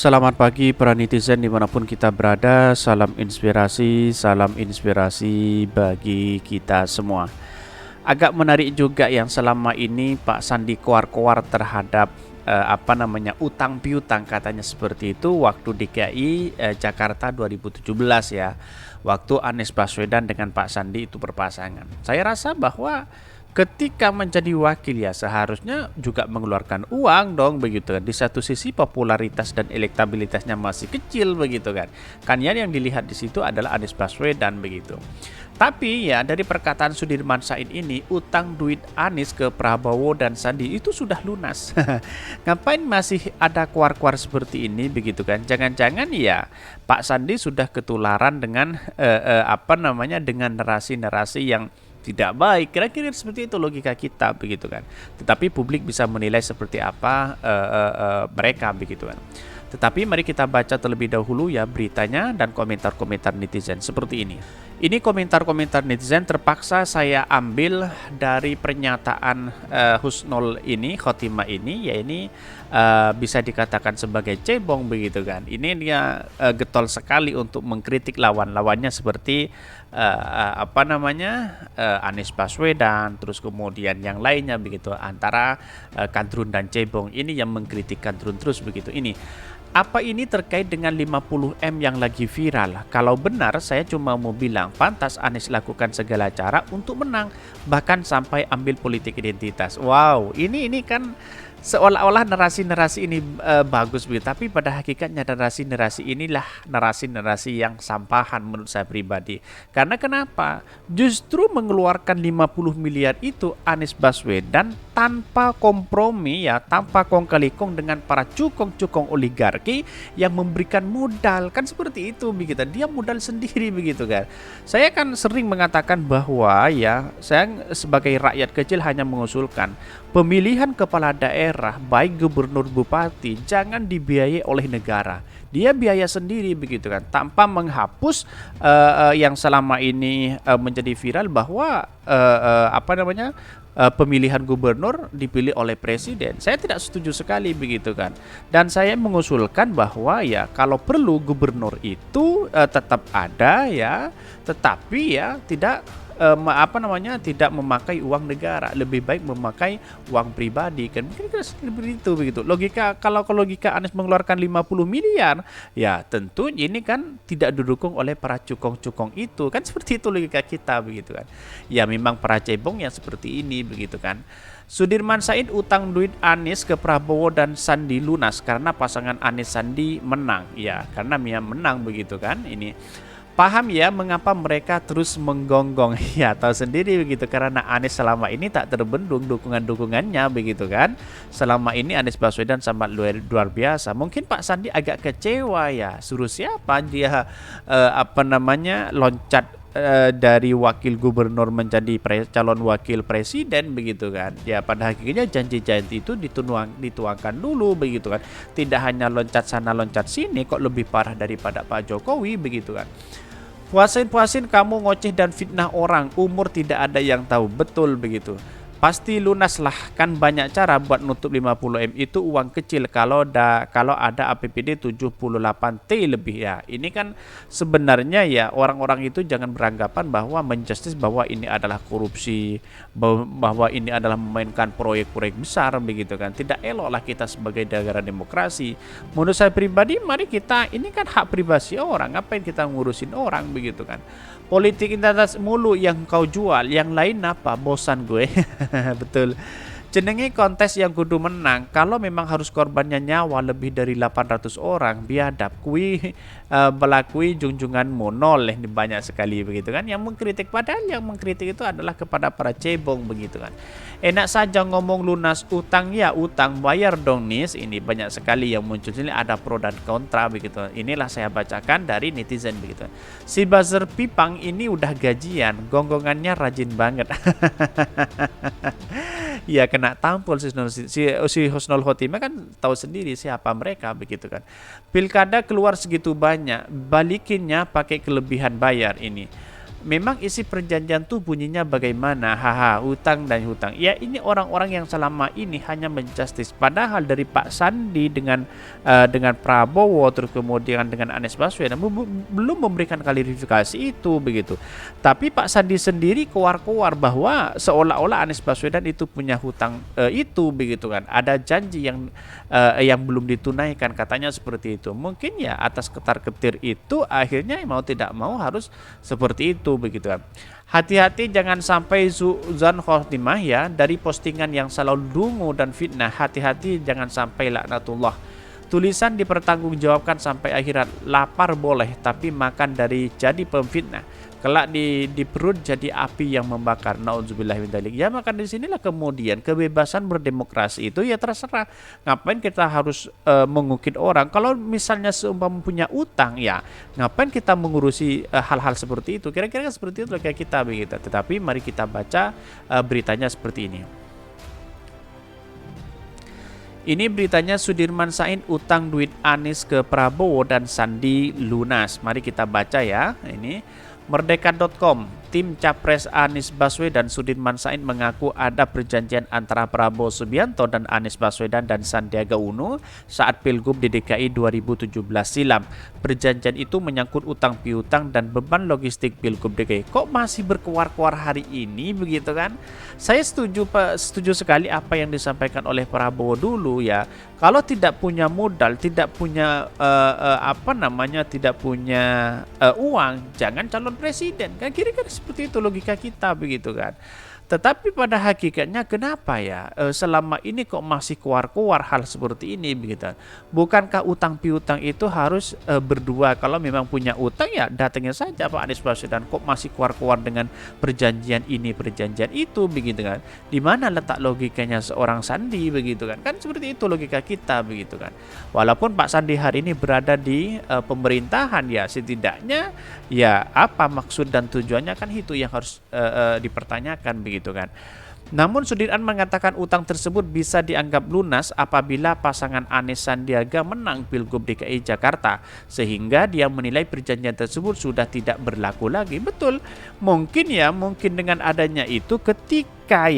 Selamat pagi para netizen dimanapun kita berada. Salam inspirasi bagi kita semua. Agak menarik juga yang selama ini Pak Sandi koar-koar terhadap utang piutang, katanya seperti itu waktu DKI Jakarta 2017 ya. Waktu Anies Baswedan dengan Pak Sandi itu berpasangan. Saya rasa bahwa ketika menjadi wakil ya seharusnya juga mengeluarkan uang dong begitu kan. Di satu sisi popularitas dan elektabilitasnya masih kecil begitu kan. Kan yang dilihat di situ adalah Anies Baswedan begitu. Tapi ya dari perkataan Sudirman Said ini, utang duit Anies ke Prabowo dan Sandi itu sudah lunas. Ngapain masih ada kuar-kuar seperti ini begitu kan? Jangan-jangan ya Pak Sandi sudah ketularan dengan dengan narasi-narasi yang tidak baik, kira-kira seperti itu logika kita begitu kan. Tetapi publik bisa menilai seperti apa mereka begitu kan. Tetapi mari kita baca terlebih dahulu ya beritanya dan komentar-komentar netizen seperti ini. Ini komentar-komentar netizen terpaksa saya ambil dari pernyataan Husnul ini, Khotimah ini, ya ini bisa dikatakan sebagai cebong begitu kan. Ini dia getol sekali untuk mengkritik lawan-lawannya seperti Anies Baswedan, terus kemudian yang lainnya begitu, antara Kadrun dan cebong ini yang mengkritik Kadrun terus begitu. Ini apa ini terkait dengan 50M yang lagi viral? Kalau benar, saya cuma mau bilang pantas Anies lakukan segala cara untuk menang, bahkan sampai ambil politik identitas. Wow, ini kan seolah-olah narasi-narasi ini bagus begitu, tapi pada hakikatnya narasi-narasi inilah narasi-narasi yang sampahan menurut saya pribadi. Karena kenapa? Justru mengeluarkan 50 miliar itu Anies Baswedan tanpa kompromi ya, tanpa kong kali kong dengan para cukong-cukong oligarki yang memberikan modal, kan seperti itu begitu. Dia modal sendiri begitu kan. Saya kan sering mengatakan bahwa ya, saya sebagai rakyat kecil hanya mengusulkan pemilihan kepala daerah baik gubernur bupati jangan dibiayai oleh negara. Dia biaya sendiri begitu kan, tanpa menghapus yang selama ini menjadi viral bahwa pemilihan gubernur dipilih oleh presiden. Saya tidak setuju sekali begitu kan. Dan saya mengusulkan bahwa ya kalau perlu gubernur itu tetap ada ya, tetapi ya tidak tidak memakai uang negara, lebih baik memakai uang pribadi kan. Mungkin seperti itu begitu. Logika, kalau logika Anies mengeluarkan 50 miliar, ya tentu ini kan tidak didukung oleh para cukong-cukong itu. Kan seperti itu logika kita begitu kan. Ya memang para cebong yang seperti ini begitu kan. Sudirman Said, utang duit Anies ke Prabowo dan Sandi lunas karena pasangan Anies Sandi menang. Ya, karena Mia menang begitu kan. Ini paham ya mengapa mereka terus menggonggong. Ya tahu sendiri begitu, karena Anies selama ini tak terbendung dukungan-dukungannya begitu kan. Selama ini Anies Baswedan sangat luar biasa. Mungkin Pak Sandi agak kecewa ya, suruh siapa dia loncat dari wakil gubernur menjadi calon wakil presiden begitu kan. Ya pada hakikatnya janji-janji itu dituangkan dulu begitu kan. Tidak hanya loncat sana loncat sini, kok lebih parah daripada Pak Jokowi begitu kan. Puasin kamu ngoceh dan fitnah orang, umur tidak ada yang tahu, betul begitu. Pasti lunas lah, kan banyak cara buat nutup 50M itu uang kecil kalau ada APBD 78T lebih ya. Ini kan sebenarnya ya orang-orang itu jangan beranggapan bahwa menjustis bahwa ini adalah korupsi, bahwa ini adalah memainkan proyek-proyek besar begitu kan. Tidak elok lah kita sebagai negara demokrasi. Menurut saya pribadi, mari kita, ini kan hak privasi orang, ngapain kita ngurusin orang begitu kan. Politik identitas mulu yang kau jual, yang lain apa? Bosan gue. Betul. Jenenge kontes yang kudu menang. Kalau memang harus korbannya nyawa lebih dari 800 orang, biadab kui belakui junjunganmu nol ini banyak sekali begitu kan. Yang mengkritik, padahal yang mengkritik itu adalah kepada para cebong begitu kan. Enak saja ngomong lunas utang, ya utang bayar dong nis. Ini banyak sekali yang muncul sini, ada pro dan kontra begitu. Inilah saya bacakan dari netizen begitu. Si buzzer Pipang ini udah gajian, gonggongannya rajin banget. Ya kena tampol si Husnul Khotimah, kan tahu sendiri siapa mereka begitu kan. Pilkada keluar segitu banyak, balikinnya pakai kelebihan bayar ini. memang isi perjanjian tuh bunyinya bagaimana, haha, hutang dan hutang. Ya, ini orang-orang yang selama ini hanya menjustis. Padahal dari Pak Sandi dengan Prabowo, terus kemudian dengan Anies Baswedan belum memberikan klarifikasi itu begitu. Tapi Pak Sandi sendiri keluar-keluar bahwa seolah-olah Anies Baswedan itu punya hutang itu begitu kan. Ada janji yang belum ditunaikan, katanya seperti itu. Mungkin ya atas ketar-ketir itu akhirnya mau tidak mau harus seperti itu begitu kan. Hati-hati jangan sampai zuzan khotimah ya, dari postingan yang selalu dungu dan fitnah. Hati-hati jangan sampai laknatullah. Tulisan dipertanggungjawabkan sampai akhirat. Lapar boleh, tapi makan dari jadi pemfitnah. Kelak di perut jadi api yang membakar. Nauzubillah min dzalik. Ya, maka di sinilah kemudian kebebasan berdemokrasi itu ya terserah. Ngapain kita harus mengukit orang? Kalau misalnya seumpama punya utang, ya ngapain kita mengurusi hal-hal seperti itu? Kira-kira seperti itu kayak kita begitu. Tetapi mari kita baca beritanya seperti ini. Ini beritanya, Sudirman Said utang duit Anies ke Prabowo dan Sandi lunas. Mari kita baca ya. Ini Merdeka.com, tim Capres Anies Baswedan Sudirman Said mengaku ada perjanjian antara Prabowo Subianto dan Anies Baswedan dan Sandiaga Uno saat Pilgub di DKI 2017 silam. Perjanjian itu menyangkut utang piutang dan beban logistik Pilgub DKI. Kok masih berkuar-kuar hari ini begitu kan? Saya setuju sekali apa yang disampaikan oleh Prabowo dulu ya. Kalau tidak punya modal, tidak punya tidak punya uang, jangan calon presiden. Kan kira-kira seperti itu logika kita begitu kan. Tetapi pada hakikatnya kenapa ya selama ini kok masih keluar-keluar hal seperti ini begitu? Bukankah utang piutang itu harus berdua? Kalau memang punya utang ya datangnya saja Pak Anies Baswedan. Kok masih keluar-keluar dengan perjanjian ini perjanjian itu begitu kan? Di mana letak logikanya seorang Sandi begitu kan? Kan seperti itu logika kita begitu kan. Walaupun Pak Sandi hari ini berada di pemerintahan ya, setidaknya ya apa maksud dan tujuannya kan itu yang harus dipertanyakan begitu kan. Namun Sudirman mengatakan utang tersebut bisa dianggap lunas apabila pasangan Anies Sandiaga menang Pilgub DKI Jakarta, sehingga dia menilai perjanjian tersebut sudah tidak berlaku lagi. Betul, mungkin dengan adanya itu ketika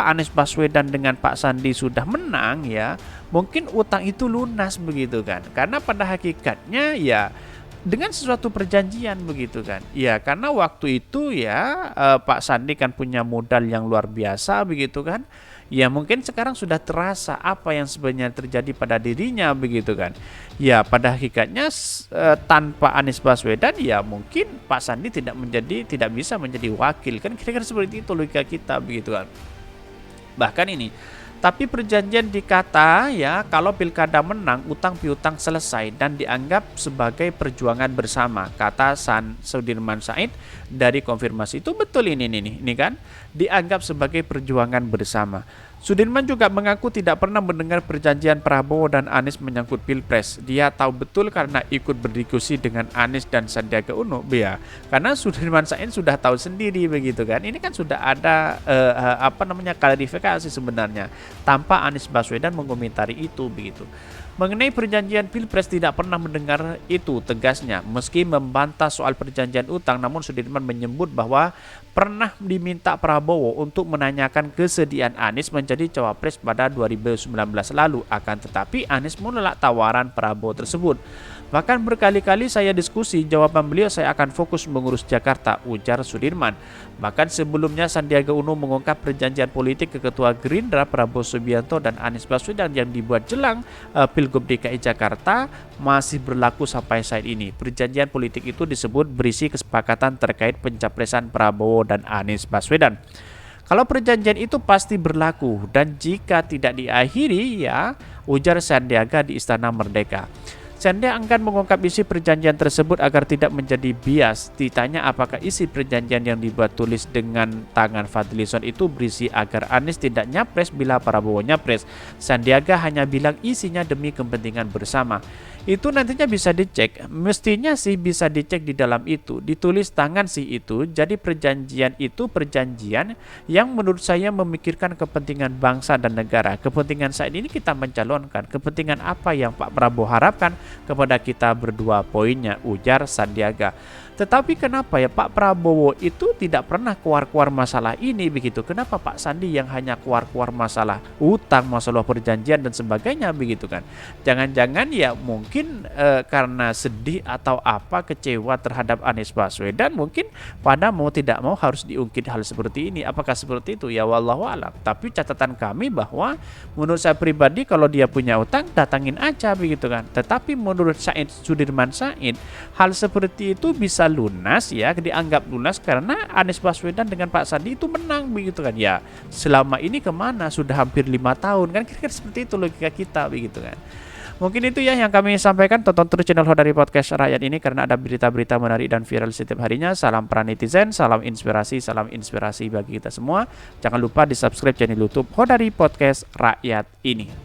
Anies Baswedan dengan Pak Sandi sudah menang ya, mungkin utang itu lunas begitu kan. Karena pada hakikatnya ya dengan sesuatu perjanjian begitu kan. Ya karena waktu itu ya Pak Sandi kan punya modal yang luar biasa begitu kan. Ya mungkin sekarang sudah terasa apa yang sebenarnya terjadi pada dirinya begitu kan. Ya pada hakikatnya tanpa Anies Baswedan ya mungkin Pak Sandi tidak bisa menjadi wakil kan, kira-kira seperti itu logika kita begitu kan. Bahkan ini, tapi perjanjian dikata ya kalau pilkada menang utang piutang selesai dan dianggap sebagai perjuangan bersama, kata Sudirman Said dari konfirmasi itu. Betul ini kan dianggap sebagai perjuangan bersama. Sudirman juga mengaku tidak pernah mendengar perjanjian Prabowo dan Anies menyangkut Pilpres. Dia tahu betul karena ikut berdiskusi dengan Anies dan Sandiaga Uno. Ya, karena Sudirman Said sudah tahu sendiri begitu kan. Ini kan sudah ada klarifikasi sebenarnya tanpa Anies Baswedan mengomentari itu begitu. Mengenai perjanjian Pilpres tidak pernah mendengar itu, tegasnya. Meski membantah soal perjanjian utang, namun Sudirman menyebut bahwa pernah diminta Prabowo untuk menanyakan kesediaan Anies menjadi cawapres pada 2019 lalu. Akan tetapi Anies menolak tawaran Prabowo tersebut. Bahkan berkali-kali saya diskusi, jawaban beliau saya akan fokus mengurus Jakarta, ujar Sudirman. Bahkan sebelumnya Sandiaga Uno mengungkap perjanjian politik ke Ketua Gerindra Prabowo Subianto dan Anies Baswedan yang dibuat jelang Pilgub DKI Jakarta masih berlaku sampai saat ini. Perjanjian politik itu disebut berisi kesepakatan terkait pencapresan Prabowo dan Anies Baswedan. Kalau perjanjian itu pasti berlaku dan jika tidak diakhiri ya, ujar Sandiaga di Istana Merdeka. Sandiaga akan mengungkap isi perjanjian tersebut agar tidak menjadi bias. Ditanya apakah isi perjanjian yang dibuat tulis dengan tangan Fadlizon itu berisi agar Anies tidak nyapres bila Prabowo nyapres, Sandiaga hanya bilang isinya demi kepentingan bersama. Itu nantinya bisa dicek, mestinya sih bisa dicek di dalam itu, ditulis tangan sih itu. Jadi perjanjian itu perjanjian yang menurut saya memikirkan kepentingan bangsa dan negara. Kepentingan saat ini kita mencalonkan, kepentingan apa yang Pak Prabowo harapkan kepada kita berdua, poinnya, ujar Sandiaga. Tetapi kenapa ya Pak Prabowo itu tidak pernah keluar-keluar masalah ini begitu? Kenapa Pak Sandi yang hanya keluar-keluar masalah utang, masalah perjanjian dan sebagainya begitu kan? Jangan-jangan ya mungkin karena sedih atau apa, kecewa terhadap Anies Baswedan, mungkin pada mau tidak mau harus diungkit hal seperti ini. Apakah seperti itu? Ya wallahu alam. Tapi catatan kami bahwa menurut saya pribadi kalau dia punya utang datangin aja begitu kan. Tetapi menurut Sudirman Said, hal seperti itu bisa lunas ya, dianggap lunas karena Anies Baswedan dengan Pak Sandi itu menang begitu kan ya. Selama ini kemana? Sudah hampir 5 tahun kan, kira-kira seperti itu logika kita begitu kan. Mungkin itu ya yang kami sampaikan. Tonton terus channel Hodari Podcast Rakyat ini karena ada berita-berita menarik dan viral setiap harinya. Salam para netizen, salam inspirasi bagi kita semua. Jangan lupa di subscribe channel YouTube Hodari Podcast Rakyat ini.